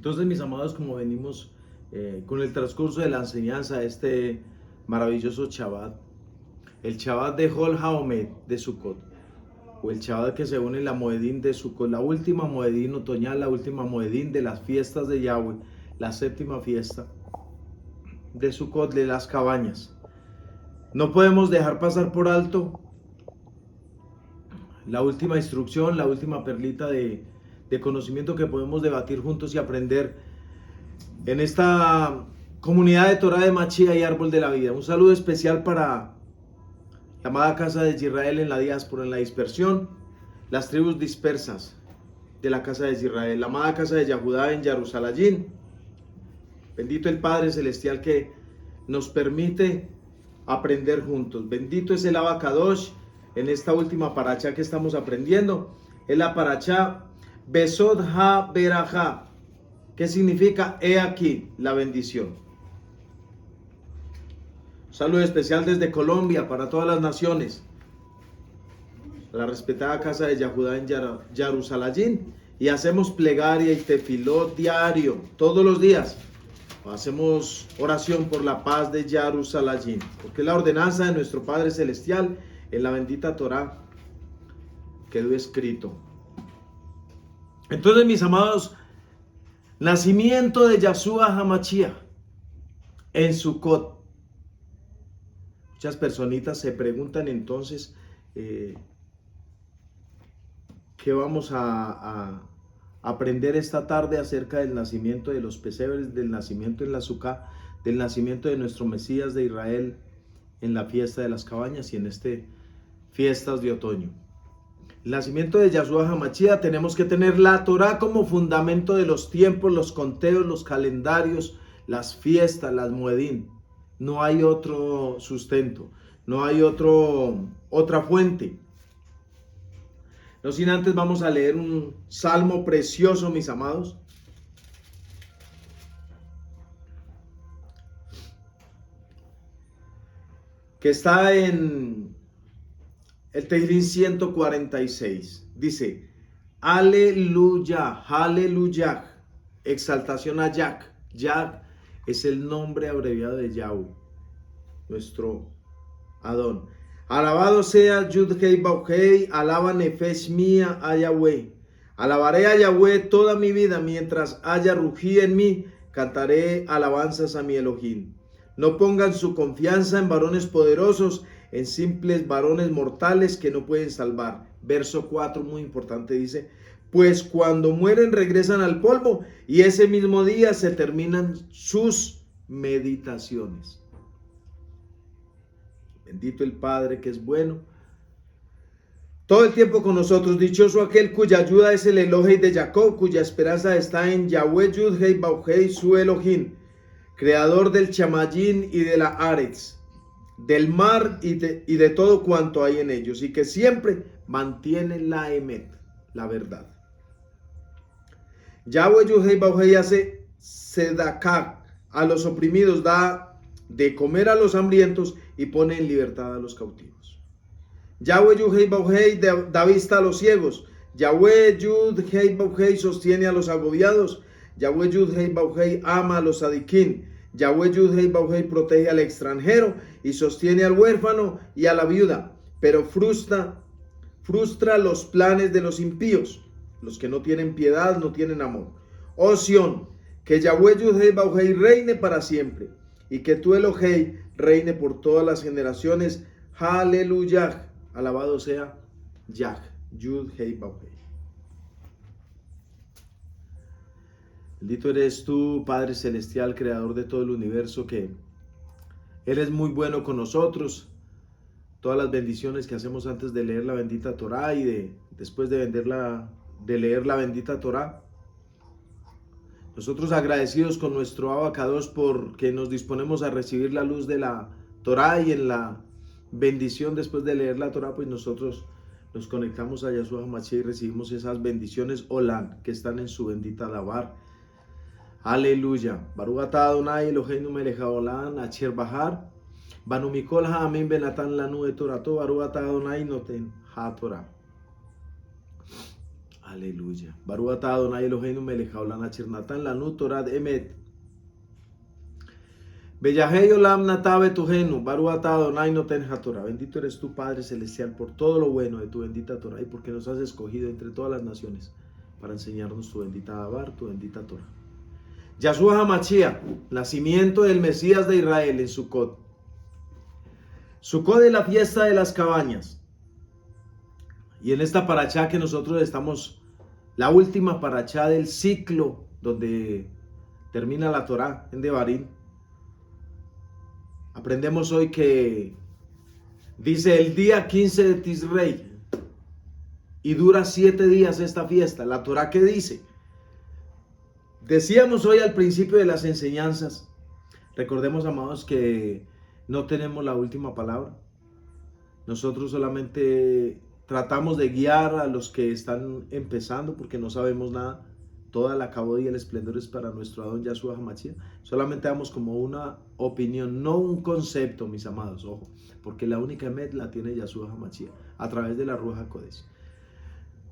Entonces, mis amados, como venimos con el transcurso de la enseñanza de este maravilloso Shabbat, el Shabbat de Hol HaOmed de Sukkot, o el Shabbat que se une en la Moedín de Sukkot, la última Moedín otoñal, la última Moedín de las fiestas de Yahweh, la séptima fiesta de Sukkot, de las cabañas. No podemos dejar pasar por alto la última instrucción, la última perlita de conocimiento que podemos debatir juntos y aprender en esta comunidad de Torah de Machía y Árbol de la Vida. Un saludo especial para la amada casa de Israel en la diáspora, en la dispersión, las tribus dispersas de la casa de Israel, la amada casa de Yahudá en Jerusalén. Bendito el Padre Celestial que nos permite aprender juntos. Bendito es el Abacadosh en esta última paracha que estamos aprendiendo. Es la paracha Besod Ha-Berajá, que significa he aquí la bendición. Un saludo especial desde Colombia para todas las naciones, la respetada casa de Yahudá en Jerusalén, y hacemos plegaria y tefilot diario, todos los días. Hacemos oración por la paz de Jerusalén, porque es la ordenanza de nuestro Padre Celestial en la bendita Torah quedó escrito. Entonces, mis amados, nacimiento de Yahshua HaMashiach en Sukkot. Muchas personitas se preguntan entonces qué vamos a aprender esta tarde acerca del nacimiento de los pesebres, del nacimiento en la Sukkah, del nacimiento de nuestro Mesías de Israel en la fiesta de las cabañas y en este fiestas de otoño. El nacimiento de Yahshua HaMashiach, tenemos que tener la Torah como fundamento de los tiempos, los conteos, los calendarios, las fiestas, las muedín. No hay otro sustento, no hay otra fuente. No sin antes vamos a leer un salmo precioso, mis amados. Que está en el Tejilín 146. Dice, aleluya, aleluya, exaltación a Yah. Yah es el nombre abreviado de Yahweh, nuestro Adón. Alabado sea Yud-Hei Bau-Hei, alaba Nefesh mía a Yahweh. Alabaré a Yahweh toda mi vida, mientras haya rují en mí, cantaré alabanzas a mi Elohim. No pongan su confianza en varones poderosos, en simples varones mortales que no pueden salvar. Verso 4, muy importante, dice, pues cuando mueren regresan al polvo y ese mismo día se terminan sus meditaciones. Bendito el Padre que es bueno todo el tiempo con nosotros. Dichoso aquel cuya ayuda es el Elohim de Jacob, cuya esperanza está en Yahweh Yud-Hei Bau-Hei, su Elohim, creador del Chamayín y de la Aretz, del mar y de todo cuanto hay en ellos, y que siempre mantiene la Emet, la verdad. Yahweh Yud-Hei Bau-Hei hace sedaká a los oprimidos, da de comer a los hambrientos y pone en libertad a los cautivos. Yahweh Yud-Hei Bau-Hei da vista a los ciegos. Yahweh Yud-Hei Bau-Hei sostiene a los agobiados. Yahweh Yud-Hei Bau-Hei ama a los sadiquín. Yahweh Yud-Hei Bau-Hei protege al extranjero y sostiene al huérfano y a la viuda, pero frustra los planes de los impíos. Los que no tienen piedad no tienen amor. Oh Sión, que Yahweh Yud-Hei Bau-Hei reine para siempre, y que tu Elohei reine por todas las generaciones. Aleluya, alabado sea Yah, Yud-Hei Bau-Hei. Bendito eres tú, Padre Celestial, creador de todo el universo, que eres muy bueno con nosotros. Todas las bendiciones que hacemos antes de leer la bendita Torah y después de leer la bendita Torah. Nosotros agradecidos con nuestro Abacados porque nos disponemos a recibir la luz de la Torah, y en la bendición después de leer la Torah, pues nosotros nos conectamos a Yahshua HaMashiach y recibimos esas bendiciones Olán que están en su bendita alabar. Aleluya. Baruch atah Adonai Eloheinu melech haolam asher bahar banu mikol ha'amim benatan lanu et torato. Baruch atah Adonai noten ha'torah. Aleluya. Baruch atah Adonai Eloheinu melech haolam asher natan lanu Torah emet. Beyahei olam natah betuhenu. Baruch atah Adonai noten haTorah. Bendito eres tú, Padre Celestial, por todo lo bueno de tu bendita Torah y porque nos has escogido entre todas las naciones para enseñarnos tu bendita Dabar, tu bendita Torah. Yahshua HaMashiach, nacimiento del Mesías de Israel en Sukkot. Sukkot es la fiesta de las cabañas. Y en esta parachá que nosotros estamos, la última parachá del ciclo donde termina la Torá en Devarim, aprendemos hoy que dice el día 15 de Tisrei y dura 7 días esta fiesta. La Torá, ¿qué dice? Decíamos hoy al principio de las enseñanzas, recordemos, amados, que no tenemos la última palabra. Nosotros solamente tratamos de guiar a los que están empezando porque no sabemos nada. Toda la cabod y el esplendor es para nuestro Adón Yahshua HaMashiach. Solamente damos como una opinión, no un concepto, mis amados, ojo, porque la única emet la tiene Yahshua HaMashiach a través de la Ruach HaKodesh.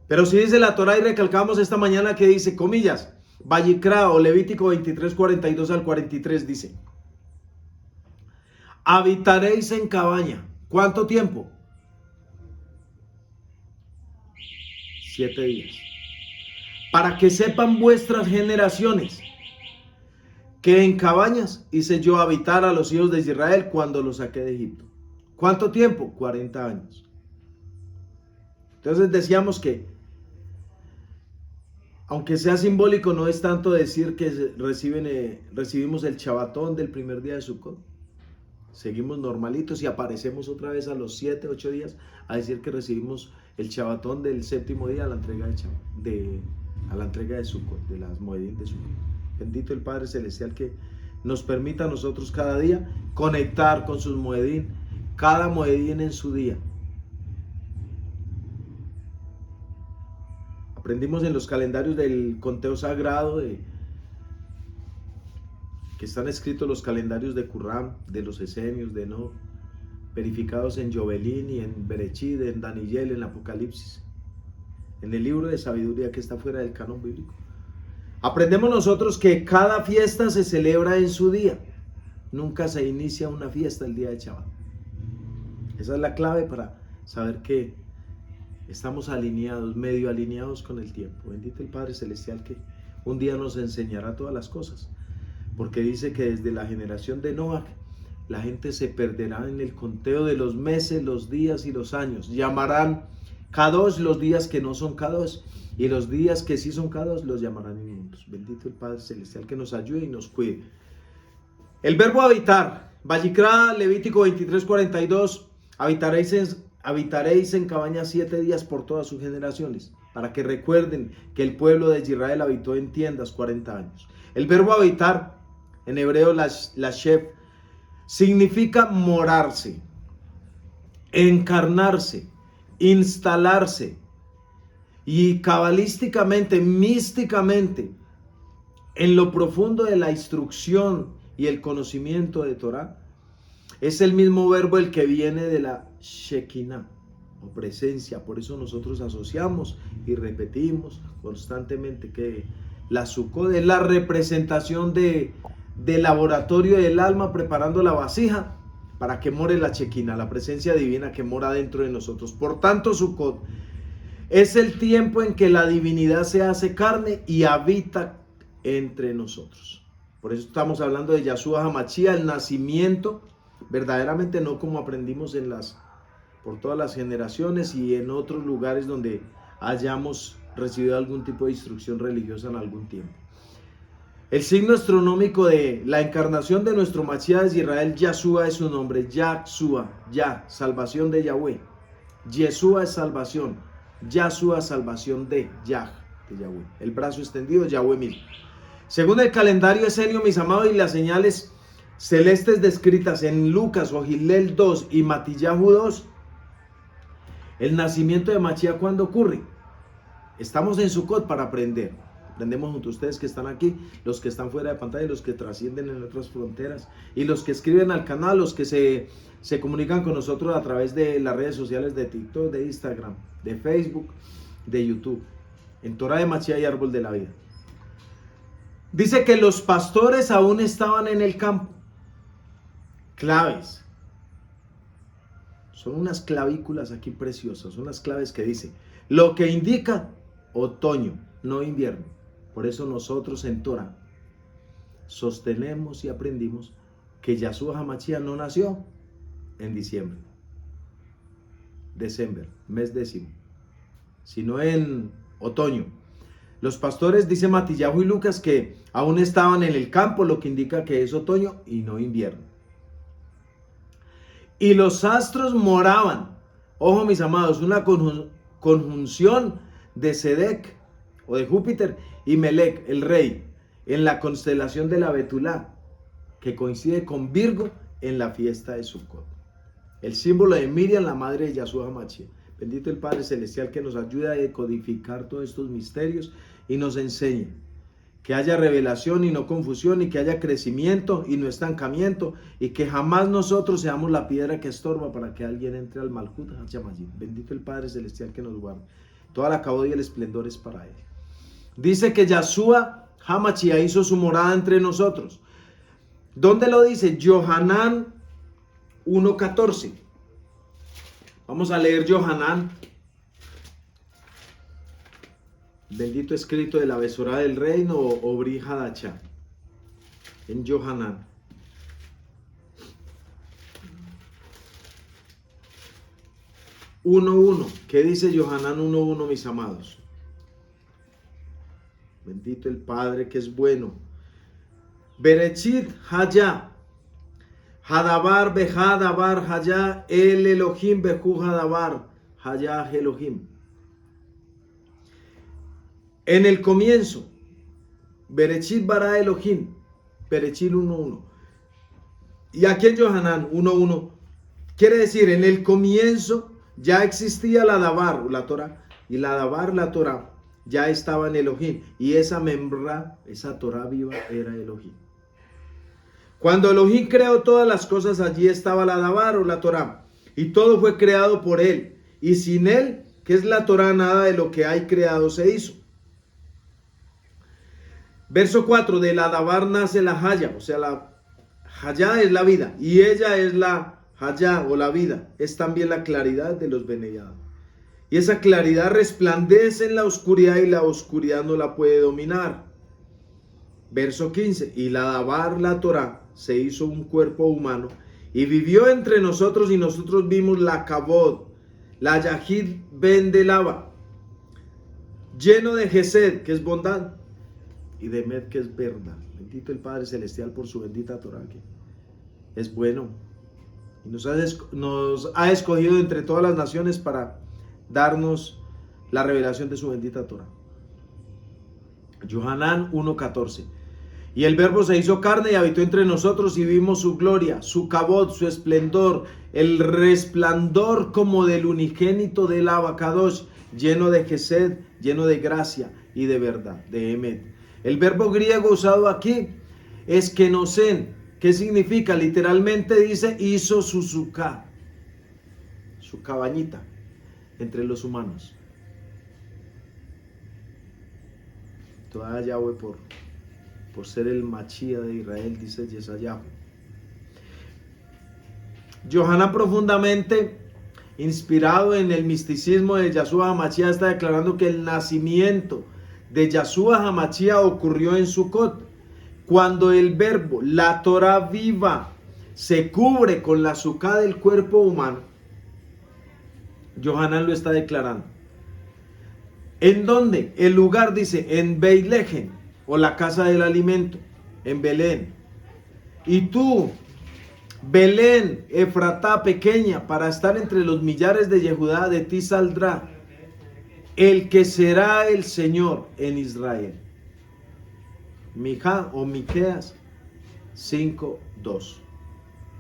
Pero si dice la Torah, y recalcamos esta mañana que dice, comillas, Vayikra o Levítico 23, 42 al 43 dice, habitaréis en cabaña. ¿Cuánto tiempo? 7 días. Para que sepan vuestras generaciones que en cabañas hice yo habitar a los hijos de Israel cuando los saqué de Egipto. ¿Cuánto tiempo? 40 años. Entonces decíamos que, aunque sea simbólico, no es tanto decir que recibimos el Shabbatón del primer día de Sukkot. Seguimos normalitos y aparecemos otra vez a los 7, 8 días a decir que recibimos el Shabbatón del séptimo día a la entrega de Sukkot, de las Moedín de Sukkot. Bendito el Padre Celestial que nos permita a nosotros cada día conectar con sus Moedín, cada Moedín en su día. Aprendimos en los calendarios del conteo sagrado que están escritos los calendarios de Qumran, de los esenios, de Enoch, verificados en Jobelín y en Berechid, en Daniel, en Apocalipsis, en el libro de sabiduría que está fuera del canon bíblico. Aprendemos nosotros que cada fiesta se celebra en su día. Nunca se inicia una fiesta el día de Shabbat. Esa es la clave para saber que estamos alineados, medio alineados con el tiempo. Bendito el Padre Celestial que un día nos enseñará todas las cosas. Porque dice que desde la generación de Noach, la gente se perderá en el conteo de los meses, los días y los años. Llamarán Kadosh los días que no son Kadosh, y los días que sí son Kadosh los llamarán inmundos. Bendito el Padre Celestial que nos ayude y nos cuide. El verbo habitar, Vayikra, Levítico 23, 42, habitaréis en cabañas 7 días por todas sus generaciones, para que recuerden que el pueblo de Israel habitó en tiendas 40 años. El verbo habitar, en hebreo lashev, significa morarse, encarnarse, instalarse. Y cabalísticamente, místicamente, en lo profundo de la instrucción y el conocimiento de Torah, es el mismo verbo el que viene de la Shekinah, o presencia. Por eso nosotros asociamos y repetimos constantemente que la Sukkot es la representación del laboratorio del alma preparando la vasija para que more la Shekinah, la presencia divina que mora dentro de nosotros. Por tanto, Sukkot es el tiempo en que la divinidad se hace carne y habita entre nosotros. Por eso estamos hablando de Yahshua HaMashiach, el nacimiento, verdaderamente no como aprendimos por todas las generaciones y en otros lugares donde hayamos recibido algún tipo de instrucción religiosa en algún tiempo. El signo astronómico de la encarnación de nuestro Mashiach es Israel. Yahshua es su nombre, Yahshua, Yah, salvación de Yahweh. Yeshua es salvación, Yahshua, salvación de Yah, de Yahweh. El brazo extendido, Yahweh mil. Según el calendario esenio, mis amados, y las señales celestes descritas en Lucas o Gilel 2 y Matillahu 2, el nacimiento de Mashiach, ¿cuándo ocurre? Estamos en Sukkot para aprender. Aprendemos junto a ustedes que están aquí, los que están fuera de pantalla, los que trascienden en otras fronteras, y los que escriben al canal, los que se comunican con nosotros a través de las redes sociales de TikTok, de Instagram, de Facebook, de YouTube. En Torah de Mashiach hay árbol de la vida. Dice que los pastores aún estaban en el campo. Claves. Son unas clavículas aquí preciosas, son unas claves que dice, lo que indica otoño, no invierno. Por eso nosotros en Torah sostenemos y aprendimos que Yahshua HaMashiach no nació en diciembre, mes 10, sino en otoño. Los pastores, dice Matillahu y Lucas, que aún estaban en el campo, lo que indica que es otoño y no invierno. Y los astros moraban, ojo mis amados, una conjunción de Sedec o de Júpiter y Melec, el rey, en la constelación de la Betulá, que coincide con Virgo en la fiesta de Sukkot. El símbolo de Miriam, la madre de Yahshua HaMashiach. Bendito el Padre Celestial que nos ayuda a decodificar todos estos misterios y nos enseñe que haya revelación y no confusión, y que haya crecimiento y no estancamiento, y que jamás nosotros seamos la piedra que estorba para que alguien entre al Malhut HaShamayim. Bendito el Padre Celestial que nos guarde. Toda la cabod y el esplendor es para él. Dice que Yahshua HaMashiach hizo su morada entre nosotros. ¿Dónde lo dice? Yohanan 1:14. Vamos a leer Yohanan. Bendito escrito de la Besorá del Reino o Bri Hadachá. En Yohanan. ¿Qué dice Yohanan 1:1, mis amados? Bendito el Padre que es bueno. Berechit Haya. Hadabar behadabar Haya. El Elohim behu hadabar. Haya Elohim. En el comienzo, Berechit bara Elohim, Berechit 1:1. Y aquí en Yohanan 1:1, quiere decir, en el comienzo ya existía la Dabar, la Torah, y la Dabar, la Torah, ya estaba en Elohim, y esa membra, esa Torah viva, era Elohim. Cuando Elohim creó todas las cosas, allí estaba la Dabar o la Torah, y todo fue creado por él, y sin él, que es la Torah, nada de lo que hay creado se hizo. Verso 4, de la Dabar nace la Haya, o sea, la Haya es la vida, y ella es la Haya o la vida, es también la claridad de los Beneyad. Y esa claridad resplandece en la oscuridad y la oscuridad no la puede dominar. Verso 15, y la Dabar, la Torah, se hizo un cuerpo humano y vivió entre nosotros y nosotros vimos la Kabod, la Yahid ben de Lava, lleno de Gesed, que es bondad, y de Emet, que es verdad. Bendito el Padre Celestial por su bendita Torah, que es bueno. Y nos ha escogido entre todas las naciones para darnos la revelación de su bendita Torah. Yohanan 1:14. Y el Verbo se hizo carne y habitó entre nosotros y vimos su gloria, su kabod, su esplendor, el resplandor como del unigénito del Abacadosh, lleno de Gesed, lleno de gracia y de verdad, de Emet. El verbo griego usado aquí es kenosen. ¿Qué significa? Literalmente dice, hizo su suká, su cabañita entre los humanos. Toda Yahweh por ser el Machía de Israel, dice Yesayahu. Yohanan, profundamente inspirado en el misticismo de Yahshua HaMashiach, está declarando que el nacimiento de Yahshua HaMashiach ocurrió en Sukkot, cuando el verbo, la Torah viva, se cubre con la suká del cuerpo humano. Yohanan lo está declarando. ¿En dónde? El lugar dice, en Beilejen, o la casa del alimento, en Belén. Y tú, Belén, Efratá, pequeña, para estar entre los millares de Yehudá, de ti saldrá el que será el Señor en Israel. Mijá o Miqueas 5:2.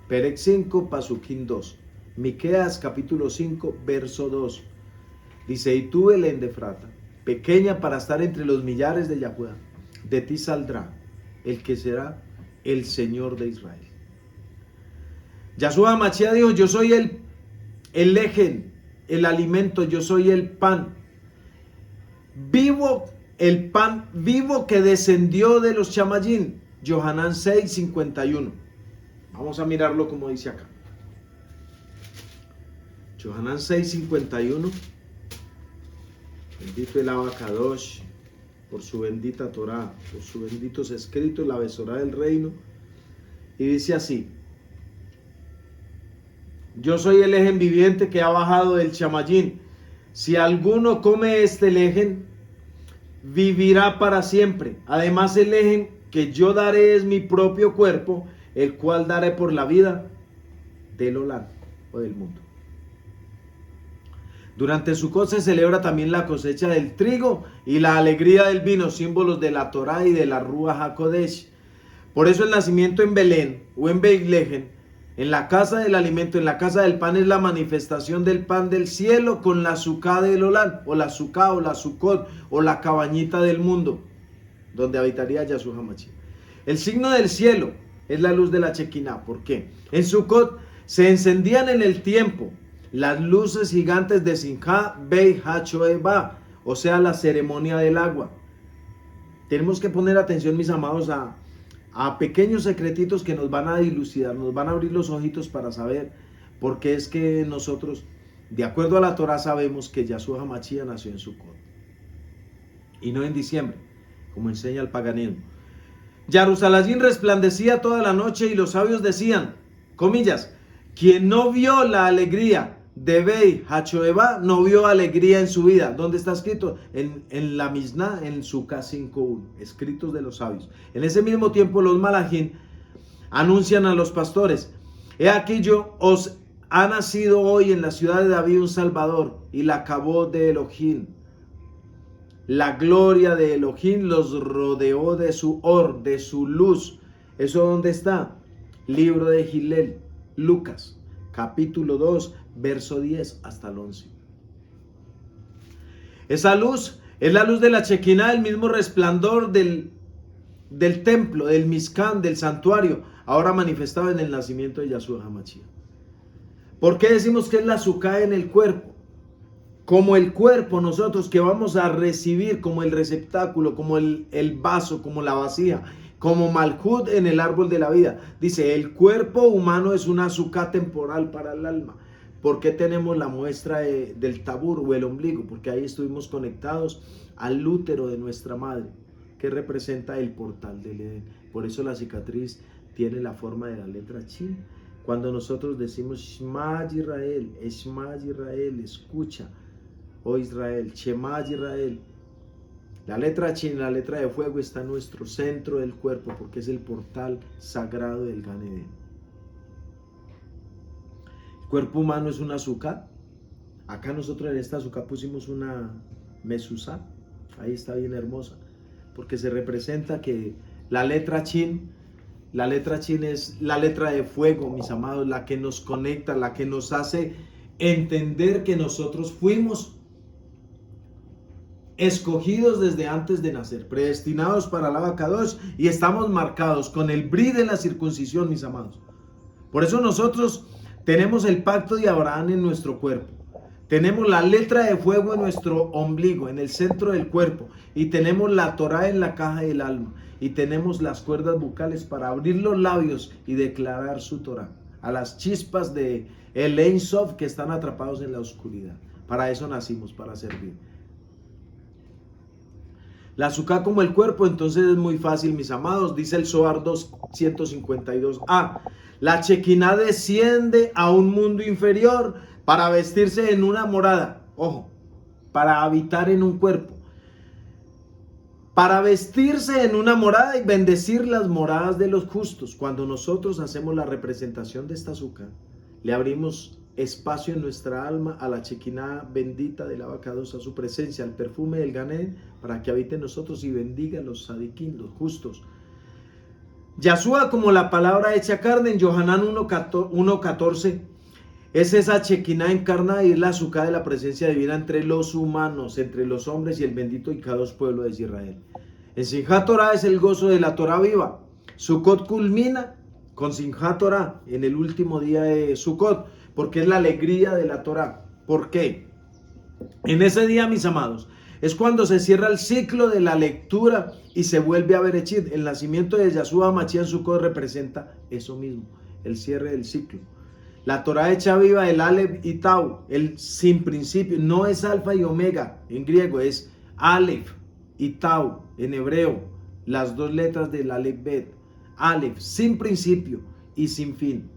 Perec 5, Pasuquín 2. Miqueas capítulo 5, verso 2. Dice, y tú, Belén de Efrata, pequeña para estar entre los millares de Yahudá, de ti saldrá el que será el Señor de Israel. Yahshua HaMashiach dijo, yo soy el, el lejen, el alimento, yo soy el pan. vivo, el pan vivo que descendió de los Chamayín. Yohanan 6:51. Vamos a mirarlo como dice acá. Yohanan 6:51. Bendito el Abacadosh por su bendita Torah, por sus benditos escritos, la besorá del reino. Y dice así: yo soy el lejen viviente que ha bajado del Chamayín. Si alguno come este lejen, vivirá para siempre. Además, el lejen que yo daré es mi propio cuerpo, el cual daré por la vida del Olam, o del mundo. Durante Sukkot se celebra también la cosecha del trigo y la alegría del vino, símbolos de la Torá y de la Ruach HaKodesh. Por eso el nacimiento en Belén o en Beit-Lehem, en la casa del alimento, en la casa del pan, es la manifestación del pan del cielo con la suká del Olam, o la suká, o la Sukkot, o la cabañita del mundo, donde habitaría Yahshua HaMashiach. El signo del cielo es la luz de la Shekinah. ¿Por qué? En Sukkot se encendían en el tiempo las luces gigantes de Simchat Beit HaShoevah, o sea, la ceremonia del agua. Tenemos que poner atención, mis amados, a pequeños secretitos que nos van a dilucidar, nos van a abrir los ojitos para saber por qué es que nosotros, de acuerdo a la Torah, sabemos que Yahshua HaMashiach nació en Sukkot y no en diciembre, como enseña el paganismo. Jerusalén resplandecía toda la noche y los sabios decían, comillas, quien no vio la alegría de Beit HaShoevah no vio alegría en su vida. ¿Dónde está escrito? En la Mishnah, en Sukkah 5:1, escritos de los sabios. En ese mismo tiempo los malajim anuncian a los pastores, he aquí yo os ha nacido hoy en la ciudad de David un Salvador, y la kabod de Elohim, la gloria de Elohim los rodeó de su or, de su luz. ¿Eso dónde está? Libro de Gilel, Lucas, capítulo 2, verso 10 hasta el 11. Esa luz es la luz de la Shekinah, el mismo resplandor del templo, del Mishkan, del santuario, ahora manifestado en el nacimiento de Yahshua HaMashiach. ¿Por qué decimos que es la suká en el cuerpo? Como el cuerpo, nosotros que vamos a recibir como el receptáculo, como el vaso, como la vasija, como Malhut en el árbol de la vida. Dice, el cuerpo humano es una suká temporal para el alma. ¿Por qué tenemos la muestra del tabur o el ombligo? Porque ahí estuvimos conectados al útero de nuestra madre, que representa el portal del Edén. Por eso la cicatriz tiene la forma de la letra Shin. Cuando nosotros decimos Shema Yisrael, escucha, oh Israel, Shema Yisrael. La letra Shin, la letra de fuego, está en nuestro centro del cuerpo porque es el portal sagrado del Gan Edén. El cuerpo humano es una azúcar. Acá nosotros en esta azúcar pusimos una mezuzá. Ahí está bien hermosa. Porque se representa que la letra Shin es la letra de fuego, mis amados, la que nos conecta, la que nos hace entender que nosotros fuimos escogidos desde antes de nacer, predestinados para el Abacadosh, y estamos marcados con el bri de la circuncisión, mis amados. Por eso nosotros tenemos el pacto de Abraham en nuestro cuerpo, tenemos la letra de fuego en nuestro ombligo, en el centro del cuerpo, y tenemos la Torah en la caja del alma, y tenemos las cuerdas bucales para abrir los labios y declarar su Torah a las chispas de el Ein Sof que están atrapados en la oscuridad. Para eso nacimos, para servir. La azúcar como el cuerpo, entonces es muy fácil, mis amados. Dice el Zohar 252a. La Shekinah desciende a un mundo inferior para vestirse en una morada. Ojo, para habitar en un cuerpo. Para vestirse en una morada y bendecir las moradas de los justos. Cuando nosotros hacemos la representación de esta azúcar, le abrimos espacio en nuestra alma a la Shekinah bendita del Abacadosh, a su presencia, al perfume del Gan Edén, para que habite en nosotros y bendiga a los sadiquín, los justos. Yahshua, como la palabra hecha carne, en Yohanan 1:14, es esa Shekinah encarnada y es la azúcar de la presencia divina entre los humanos, entre los hombres y el bendito y cada pueblo de Israel. En Simchat Torah es el gozo de la Torah viva. Sukkot culmina con Simchat Torah en el último día de Sukkot, porque es la alegría de la Torah. ¿Por qué? En ese día, mis amados, Es cuando se cierra el ciclo de la lectura y se vuelve a Bereshit. El nacimiento de Yahshua HaMashiach en Sukkot representa eso mismo, el cierre del ciclo. La Torah hecha viva, el Aleph y Tau, el sin principio, no es alfa y omega en griego, es Aleph y Tau en hebreo, las dos letras del Aleph Bet. Aleph, sin principio y sin fin.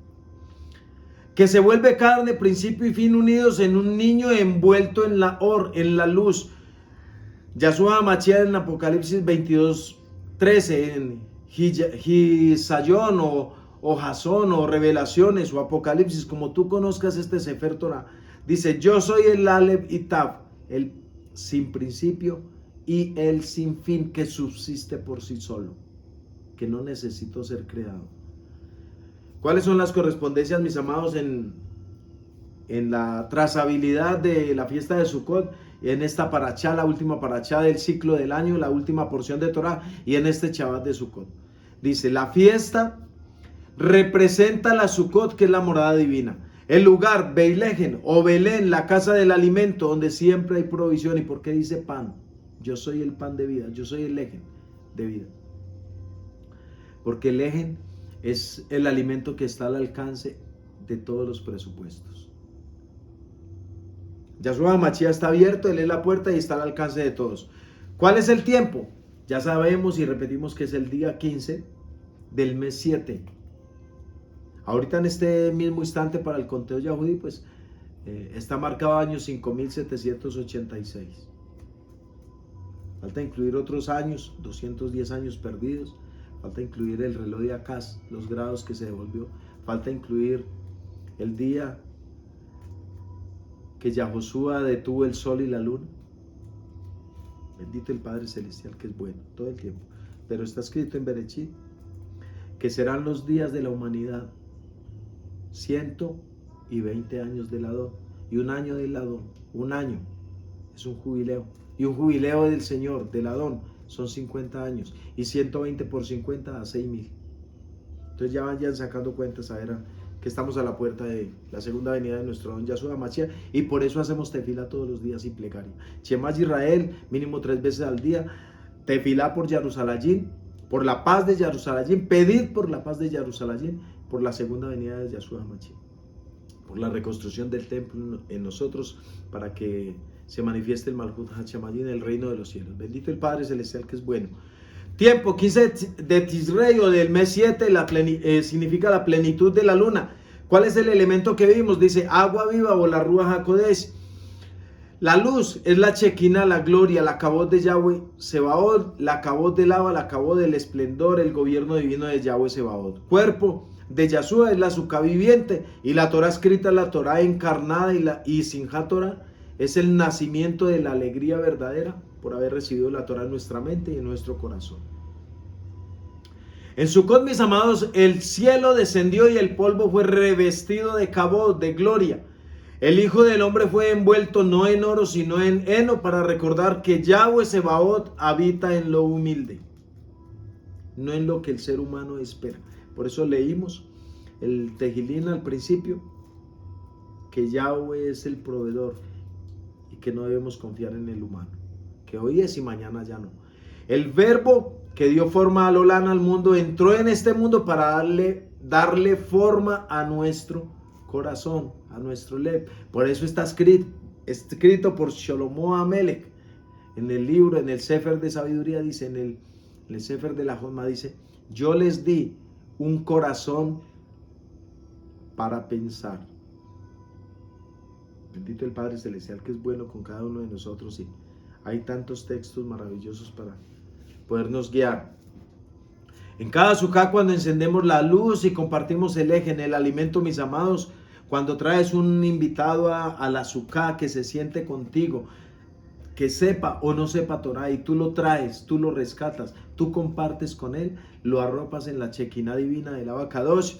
Que se vuelve carne, principio y fin unidos en un niño envuelto en la luz. Yahshua HaMashiach en Apocalipsis 22:13, en Hisayón o Jasón o Revelaciones o Apocalipsis, como tú conozcas este Sefer Torah, dice: yo soy el Aleph y Tav, el sin principio y el sin fin, que subsiste por sí solo, que no necesito ser creado. ¿Cuáles son las correspondencias, mis amados, en la trazabilidad de la fiesta de Sukkot? En esta parachá, la última parachá del ciclo del año, la última porción de Torah, y en este Shabbat de Sukkot. Dice: la fiesta representa la Sukkot, que es la morada divina. El lugar, Beilegen o Belén, la casa del alimento, donde siempre hay provisión. ¿Y por qué dice pan? Yo soy el pan de vida, yo soy el Legen de vida. Porque el Legen es el alimento que está al alcance de todos los presupuestos. Yahshua HaMashiach está abierto, Él es la puerta y está al alcance de todos. ¿Cuál es el tiempo? Ya sabemos y repetimos que es el día 15 del mes 7. Ahorita en este mismo instante para el conteo yahudí, pues está marcado año 5786. Falta incluir otros años, 210 años perdidos. Falta incluir el reloj de Acaz, los grados que se devolvió. Falta incluir el día que Yahoshua detuvo el sol y la luna. Bendito el Padre Celestial, que es bueno todo el tiempo. Pero está escrito en Bereshit que serán los días de la humanidad 120 años del Adón. Y un año del Adón, un año es un jubileo. Y un jubileo del Señor, del Adón, son 50 años. Y 120 por 50 a 6,000. Entonces ya vayan sacando cuentas a ver que estamos a la puerta de la segunda venida de nuestro don Yahshua HaMashiach, y por eso hacemos tefilá todos los días y plegaria. Shema Israel, mínimo 3 veces al día. Tefilá por Jerusalén, por la paz de Jerusalén. Pedid por la paz de Jerusalén, por la segunda venida de Yahshua HaMashiach, por la reconstrucción del templo en nosotros, para que se manifieste el Malhut HaShamayim en el reino de los cielos. Bendito el Padre Celestial, que es bueno. Tiempo, 15 de Tisrei o del mes 7, significa la plenitud de la luna. ¿Cuál es el elemento que vimos? Dice agua viva o la Ruach HaKodesh. La luz es la Shekinah, la gloria, la Kabod de Yahweh Sebaot, la Kabod del Lava, la Kabod del esplendor, el gobierno divino de Yahweh Sebaot. Cuerpo de Yahshua es la Sukkah viviente, y la Torah escrita, la Torah encarnada, y Simchat Torah es el nacimiento de la alegría verdadera por haber recibido la Torah en nuestra mente y en nuestro corazón. En Sukkot, mis amados, el cielo descendió y el polvo fue revestido de kabod, de gloria. El Hijo del Hombre fue envuelto no en oro, sino en heno, para recordar que Yahweh Sebaot habita en lo humilde, no en lo que el ser humano espera. Por eso leímos el Tejilín al principio, que Yahweh es el proveedor y que no debemos confiar en el humano, que hoy es y mañana ya no. El verbo que dio forma al Olán, al mundo, entró en este mundo para darle forma a nuestro corazón, a nuestro lev. Por eso está escrito por Shlomo Amelech en el libro, en el Sefer de Sabiduría, dice, en el Sefer de la Josma, dice: yo les di un corazón para pensar. Bendito el Padre Celestial, que es bueno con cada uno de nosotros, y hay tantos textos maravillosos para podernos guiar. En cada sukkah, cuando encendemos la luz y compartimos el eje en el alimento, mis amados, cuando traes un invitado a la sukkah que se siente contigo, que sepa o no sepa Torah, y tú lo traes, tú lo rescatas, tú compartes con él, lo arropas en la Shekinah divina del Abacadosh.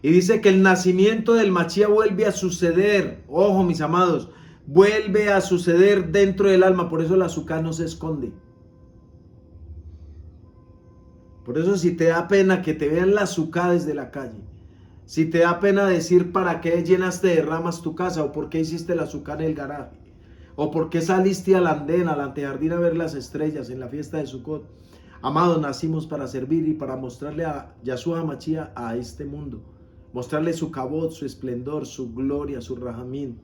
Y dice que el nacimiento del Mashiach vuelve a suceder. Ojo, mis amados, vuelve a suceder dentro del alma. Por eso la sukkah no se esconde. Por eso, si te da pena que te vean la sukkah desde la calle, si te da pena decir para qué llenaste de ramas tu casa, o por qué hiciste la sukkah en el garaje, ¿O por qué saliste al andén, al antejardín a ver las estrellas en la fiesta de Sukkot? Amados, nacimos para servir y para mostrarle a Yahshua HaMashiach a este mundo. Mostrarle su kabod, su esplendor, su gloria, su rahamín,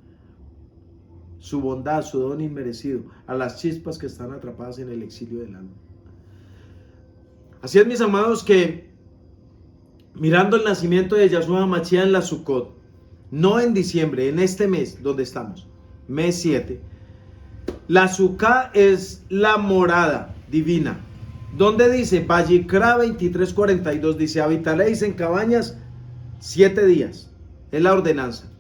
su bondad, su don inmerecido a las chispas que están atrapadas en el exilio del alma. Así es, mis amados, que mirando el nacimiento de Yahshua HaMashiach en la Sukkot, no en diciembre, en este mes donde estamos, mes 7, la Sukkah es la morada divina. Donde dice, Vayikra 23:42, dice, habitaréis en cabañas 7 días. Es la ordenanza.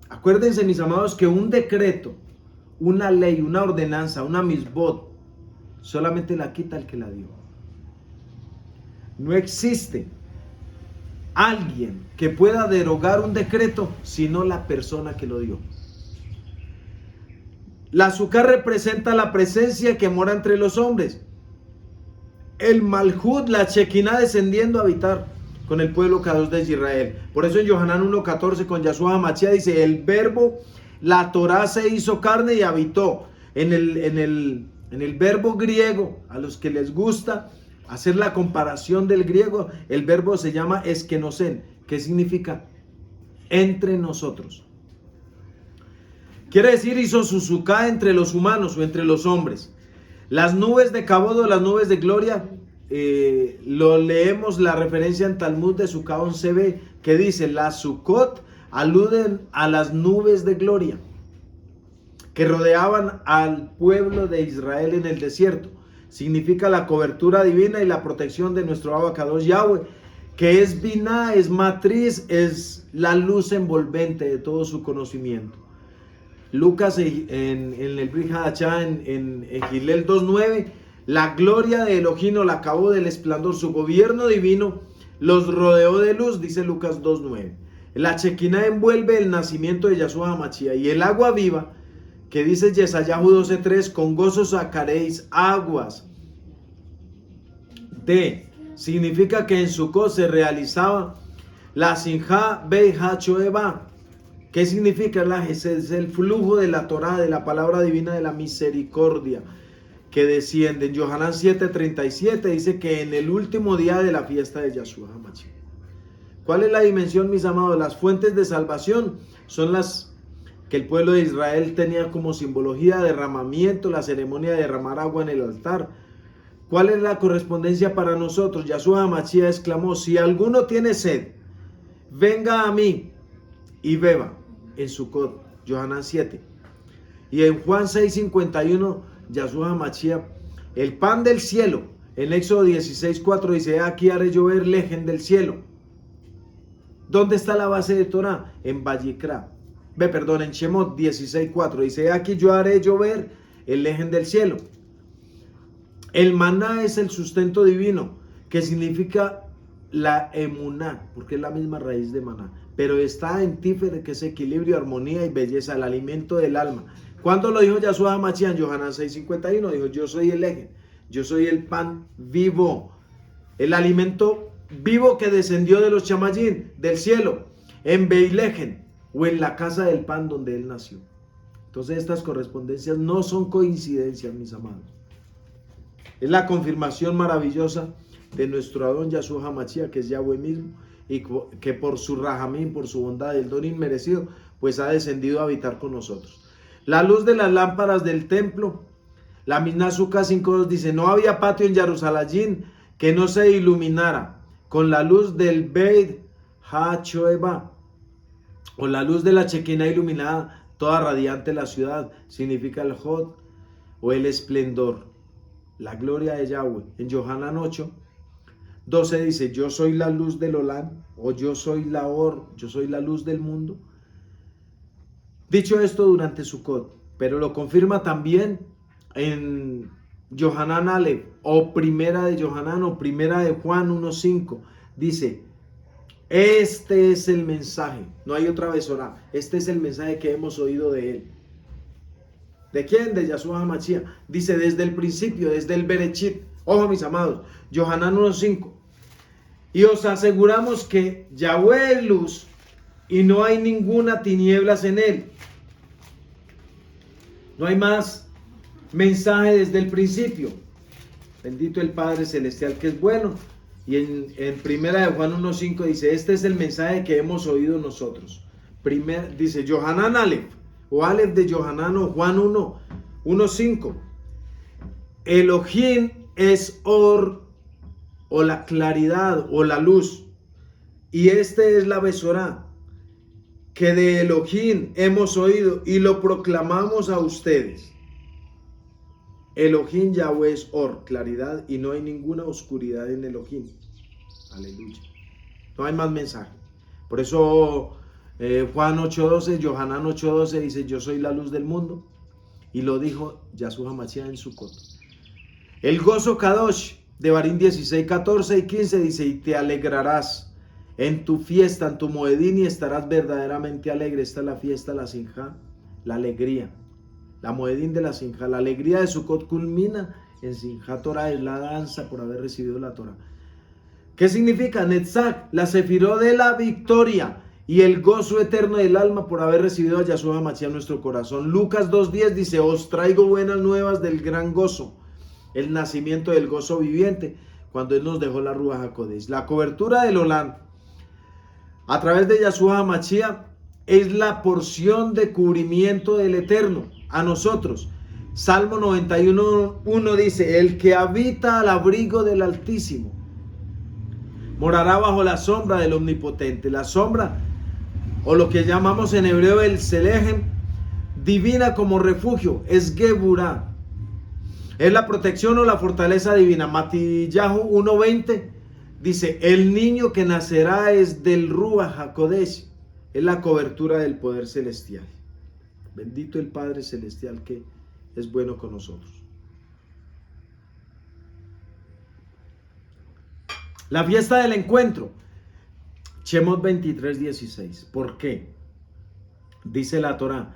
Acuérdense, mis amados, que un decreto, una ley, una ordenanza, una misbot, solamente la quita el que la dio. No existe alguien que pueda derogar un decreto sino la persona que lo dio. La Sukkah representa la presencia que mora entre los hombres. El Malhut, la Shekinah descendiendo a habitar con el pueblo Kadosh de Israel. Por eso en Yohanan 1:14 con Yahshua HaMashiach dice, el verbo, la Torah se hizo carne y habitó. En el verbo griego, a los que les gusta hacer la comparación del griego, el verbo se llama eskenosen, que significa entre nosotros. Quiere decir, hizo su Sukkah entre los humanos o entre los hombres. Las nubes de Kabod o las nubes de gloria, lo leemos la referencia en Talmud de Sukkah 11b, que dice, las Sukkot aluden a las nubes de gloria que rodeaban al pueblo de Israel en el desierto. Significa la cobertura divina y la protección de nuestro Abba Kadosh Yahweh, que es Binah, es matriz, es la luz envolvente de todo su conocimiento. Lucas en el Brit Hadashah, en Gilel 2:9, la gloria de Elohim la acabó del esplendor, su gobierno divino los rodeó de luz, dice Lucas 2:9. La Shekinah envuelve el nacimiento de Yahshua HaMashiach, y el agua viva, que dice Yesayahu 12:3, con gozo sacaréis aguas significa que en Sukkot se realizaba la Sinjá Beijá Choeva. ¿Qué significa? Es el flujo de la Torah, de la palabra divina, de la misericordia que desciende. En Yohanan 7:37 dice que en el último día de la fiesta de Yahshua HaMashiach. ¿Cuál es la dimensión, mis amados? Las fuentes de salvación son las que el pueblo de Israel tenía como simbología, derramamiento, la ceremonia de derramar agua en el altar. ¿Cuál es la correspondencia para nosotros? Yahshua HaMashiach exclamó, si alguno tiene sed, venga a mí y beba. En Sukkot, Yohanan 7. Y en Juan 6:51, Yahshua HaMashiach, el pan del cielo. En Éxodo 16:4 dice, aquí haré llover lejen del cielo. ¿Dónde está la base de Torah? En Vayikra. En Shemot 16:4 dice, aquí yo haré llover el lejen del cielo. El maná es el sustento divino, que significa la emuná, porque es la misma raíz de maná, pero está en Tiferet, que es equilibrio, armonía y belleza, el alimento del alma. ¿Cuándo lo dijo Yahshua HaMashiach? En Yohanan 6:51 dijo, yo soy el lejen, yo soy el pan vivo, el alimento vivo que descendió de los chamayín, del cielo, en Beilejen, o en la casa del pan donde él nació. Entonces estas correspondencias no son coincidencias, mis amados. Es la confirmación maravillosa de nuestro Adón Yahshua HaMashiach, que es Yahweh mismo, y que por su rahamín, por su bondad, el don inmerecido, pues ha descendido a habitar con nosotros. La luz de las lámparas del templo, la Mishnah Sukkah 5:2 dice, no había patio en Jerusalén que no se iluminara con la luz del Beit HaChoeva, o la luz de la Shekinah iluminada, toda radiante la ciudad, significa el Hod, o el esplendor, la gloria de Yahweh. En Yohanan 8:12 dice, yo soy la luz del Olán, o yo soy la yo soy la luz del mundo. Dicho esto durante Sukkot, pero lo confirma también en Yohanan Aleph, o primera de Yohanan, o primera de Juan 1:5, dice, este es el mensaje, no hay otra Besorá, este es el mensaje que hemos oído de él. ¿De quién? De Yahshua HaMashiach. Dice, desde el principio, desde el Berechit. Ojo, mis amados, Yohanan 1:5. Y os aseguramos que Yahweh es luz y no hay ninguna tinieblas en él. No hay más mensaje desde el principio. Bendito el Padre Celestial que es bueno. Y en primera de Juan 1.5 dice, este es el mensaje que hemos oído nosotros. Dice Yohanan Aleph, o Aleph de Yohanan, o Juan 1.5. Elohim es Or, o la claridad, o la luz. Y este es la Besorá, que de Elohim hemos oído y lo proclamamos a ustedes. Elohim Yahweh es Or, claridad, y no hay ninguna oscuridad en Elohim. Aleluya. No hay más mensaje. Por eso Juan 8.12, Yohanan 8.12 dice, yo soy la luz del mundo. Y lo dijo Yahshua Mashiach en Sukkot. El gozo Kadosh de Barín 16, 14 y 15 dice, y te alegrarás en tu fiesta, en tu moedín, y estarás verdaderamente alegre. Esta es la fiesta, la Sinjá, la alegría. La moedín de la Sinjá, la alegría de Sukkot culmina en Sinjá Torah, es la danza por haber recibido la Torah. ¿Qué significa? Netzach, la sefiró de la victoria y el gozo eterno del alma por haber recibido a Yahshua Mashiach en nuestro corazón. Lucas 2.10 dice, os traigo buenas nuevas del gran gozo, el nacimiento del gozo viviente, cuando Él nos dejó la Ruach HaKodesh. La cobertura del Olam a través de Yahshua Mashiach es la porción de cubrimiento del Eterno a nosotros. Salmo 91.1 dice, el que habita al abrigo del Altísimo morará bajo la sombra del Omnipotente. La sombra, o lo que llamamos en hebreo el Selejem, divina como refugio, es Geburah. Es la protección o la fortaleza divina. Matillahu 1.20 dice, el niño que nacerá es del Ruach HaKodesh. Es la cobertura del poder celestial. Bendito el Padre Celestial que es bueno con nosotros. La fiesta del encuentro. Shemot 23:16. ¿Por qué? Dice la Torá,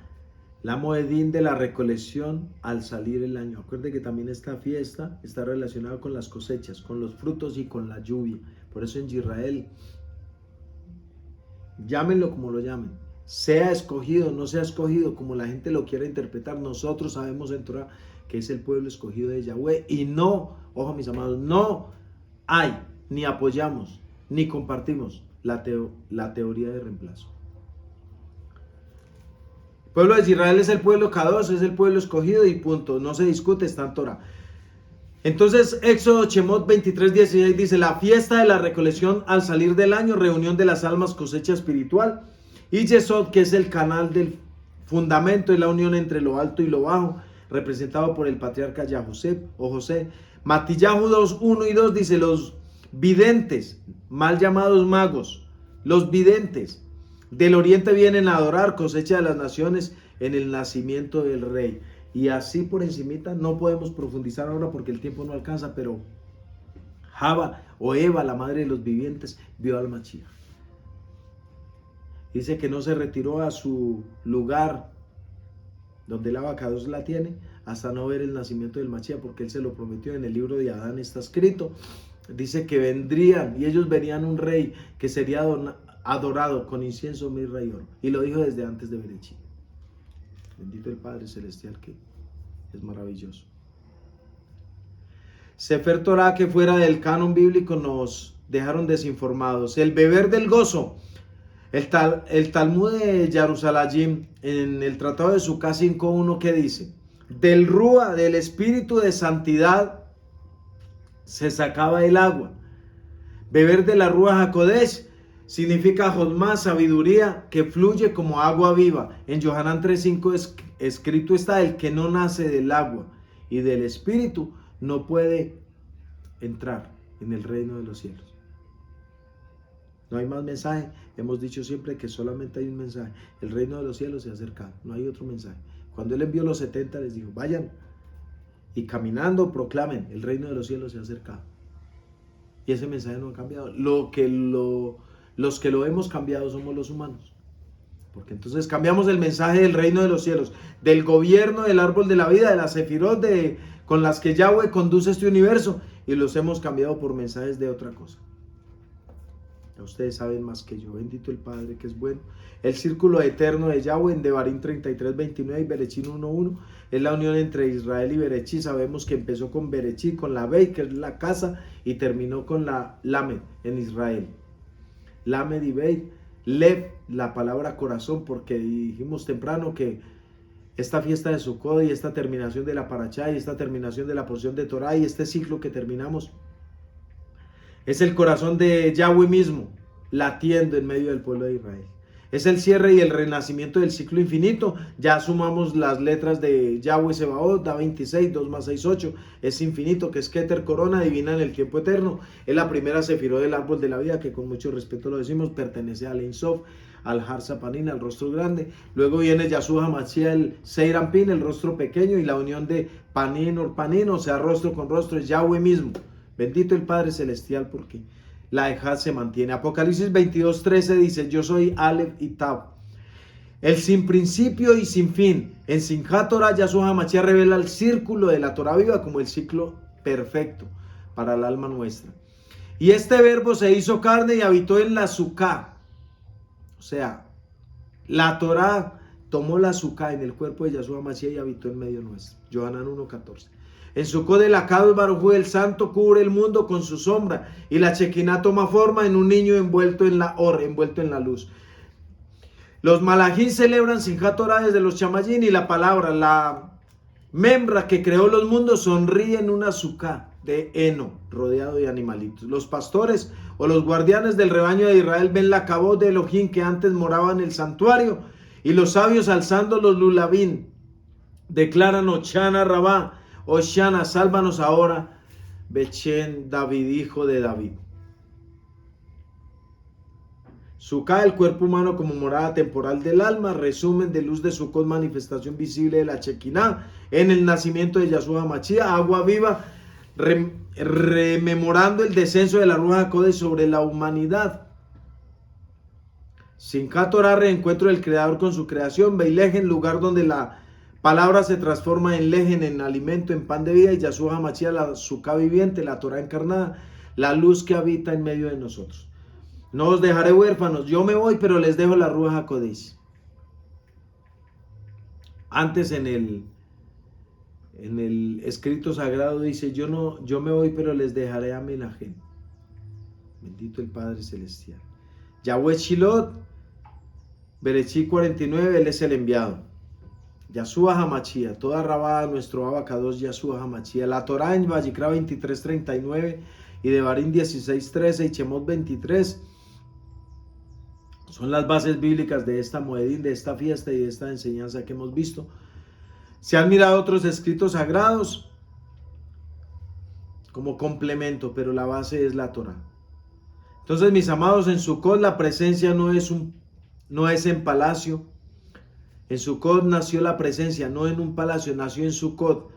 la moedín de la recolección al salir el año. Acuérdense que también esta fiesta está relacionada con las cosechas, con los frutos y con la lluvia. Por eso en Israel, llámenlo como lo llamen, sea escogido, no sea escogido, como la gente lo quiera interpretar, nosotros sabemos en Torá que es el pueblo escogido de Yahweh. Y no, ojo mis amados, no hay, ni apoyamos, ni compartimos la teoría de reemplazo. El pueblo de Israel es el pueblo Kadosh, es el pueblo escogido y punto, no se discute, está en Torah. Entonces Éxodo Shemot 23:16 dice, la fiesta de la recolección al salir del año, reunión de las almas, cosecha espiritual, y Yesod, que es el canal del fundamento y la unión entre lo alto y lo bajo, representado por el patriarca Yahosef o José. Matillahu 2:1 y 2 dice, los videntes, mal llamados magos, los videntes del oriente vienen a adorar, cosecha de las naciones en el nacimiento del rey. Y así por encimita, no podemos profundizar ahora porque el tiempo no alcanza, pero Java o Eva, la madre de los vivientes, vio al Mashiach. Dice que no se retiró a su lugar donde el Abacados la tiene hasta no ver el nacimiento del Mashiach, porque él se lo prometió. En el libro de Adán está escrito, dice que vendrían y ellos verían un rey que sería adorado con incienso, mirra y oro, y lo dijo desde antes de Berechit. Bendito el Padre Celestial que es maravilloso. Sefer Torah, que fuera del canon bíblico nos dejaron desinformados. El beber del gozo. El Talmud de Jerusalén, en el Tratado de Sukkah 5.1, ¿qué dice? Del Rúa, del espíritu de santidad, se sacaba el agua. Beber de la Ruach HaKodesh significa Jodmá, sabiduría que fluye como agua viva. En Yohanan 3.5 escrito está, el que no nace del agua y del espíritu no puede entrar en el reino de los cielos. No hay más mensaje. Hemos dicho siempre que solamente hay un mensaje. El reino de los cielos se ha acercado. No hay otro mensaje. Cuando Él envió los 70 les dijo, vayan y caminando proclamen, el reino de los cielos se ha acercado. Y ese mensaje no ha cambiado. Los que lo hemos cambiado somos los humanos. Porque entonces cambiamos el mensaje del reino de los cielos, del gobierno del árbol de la vida, de las sefirot con las que Yahweh conduce este universo, y los hemos cambiado por mensajes de otra cosa. Ya ustedes saben más que yo. Bendito el Padre que es bueno. El círculo eterno de Yahweh en Devarim 33:29 y Berechín 1:1 es la unión entre Israel y Berechí. Sabemos que empezó con Berechí, con la Bey, que es la casa, y terminó con la Lamed en Israel. Lamed y Bey. Lev, la palabra corazón, porque dijimos temprano que esta fiesta de Sukkot y esta terminación de la Parashá y esta terminación de la porción de Torah y este ciclo que terminamos es el corazón de Yahweh mismo, latiendo en medio del pueblo de Israel. Es el cierre y el renacimiento del ciclo infinito. Ya sumamos las letras de Yahweh Sebaot, da 26, 2 más 6, 8. Es infinito, que es Keter, corona divina en el tiempo eterno. Es la primera sefirot del árbol de la vida, que con mucho respeto lo decimos, pertenece al Ein Sof, al Har Sapanin, al rostro grande. Luego viene Yahshua Hamashiach, el Seir Anpin, el rostro pequeño, y la unión de Panin, Orpanin, o sea, rostro con rostro, es Yahweh mismo. Bendito el Padre Celestial, porque la Ejad se mantiene. Apocalipsis 22:13 dice: yo soy Aleph y Tab, el sin principio y sin fin. En Simchat Torah, Yahshua Hamashiach revela el círculo de la Torah viva como el ciclo perfecto para el alma nuestra. Y este verbo se hizo carne y habitó en la Sukkah. O sea, la Torah tomó la Sukkah en el cuerpo de Yahshua Hamashiach y habitó en medio nuestro. Yohanan 1:14. En Sukkot del Akadosh Baruj Hu, el santo cubre el mundo con su sombra, y la Shekinah toma forma en un niño envuelto en la envuelto en la luz. Los Malachim celebran Simchat Torah desde los Chamayín, y la palabra, la Memra que creó los mundos, sonríe en una Sukkah de heno, rodeado de animalitos. Los pastores o los guardianes del rebaño de Israel ven la cabot de Elohim que antes moraba en el santuario, y los sabios alzando los lulavim declaran: Oshana Rabá, Oshana, sálvanos ahora, Bechen David, hijo de David. Sukkah, el cuerpo humano como morada temporal del alma, resumen de luz de Sukkot, manifestación visible de la Shekinah en el nacimiento de Yahshua Hamashiach, agua viva, rememorando el descenso de la Ruach HaKodesh sobre la humanidad. Simchat Torah, reencuentro del Creador con su creación. Beilejen, lugar donde la palabra se transforma en lejen, en alimento, en pan de vida, y Yahshua Hamashiach, la Sukkah viviente, la Torah encarnada, la luz que habita en medio de nosotros. No os dejaré huérfanos, yo me voy, pero les dejo la Ruach HaKodesh. Antes en el escrito sagrado dice: yo me voy, pero les dejaré a Menahem. Bendito el Padre Celestial. Yahweh Shilot, Bereshit 49, él es el enviado. Yahshua Hamashiach, toda rabada, nuestro abacados Yahshua Hamashiach. La Torah en Vayikra 23:39 y Devarim 16:13 y Shemot 23 son las bases bíblicas de esta moedín, de esta fiesta y de esta enseñanza que hemos visto. Se han mirado otros escritos sagrados como complemento, pero la base es la Torah. Entonces, mis amados, en Sukkot la presencia no es en palacio. En Sukkot nació la presencia, no en un palacio, nació en Sukkot.